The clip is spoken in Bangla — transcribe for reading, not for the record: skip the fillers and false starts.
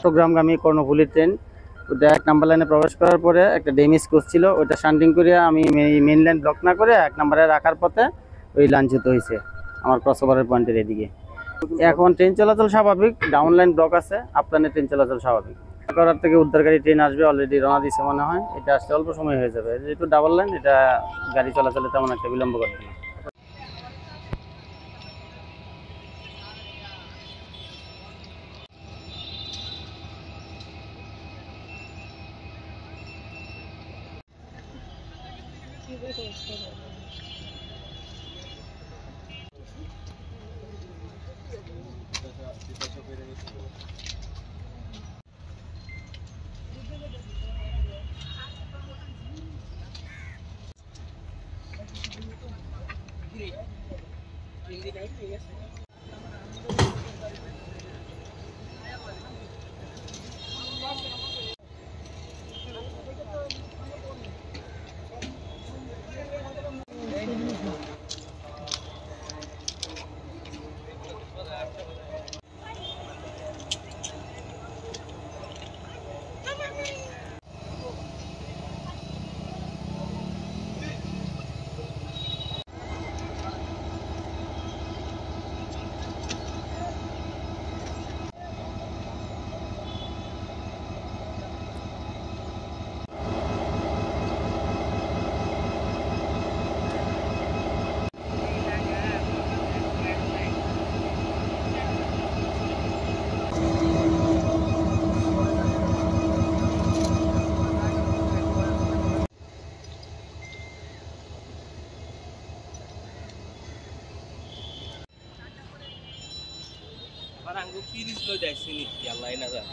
চট্টগ্রামগামী কর্ণফুলী ট্রেন, ওটা 1 নাম্বার লাইনে প্রবেশ করার পরে একটা ড্যামেজ করছিল, ওটা শান্টিং করে আমি মেইন লাইন ব্লক না করে 1 নাম্বারে রাখার পথে ওই লাইনচ্যুত হয়েছে আমার ক্রসওভারের পয়েন্টের এদিকে। এখন ট্রেন চলাচল স্বাভাবিক, ডাউন লাইন ব্লক আছে, আপ লাইনে ট্রেন চলাচল স্বাভাবিক। করার থেকে উদ্ধারকারী ট্রেন আসবে, অলরেডি রওনা দিচ্ছে মনে হয়, এটা আসতে অল্প সময় হয়ে যাবে, যেহেতু ডাবল লাইন এটা গাড়ি চলাচলে তেমন একটা বিলম্ব করবে না। Parang gue pilih lo dari sini, yang lain aja.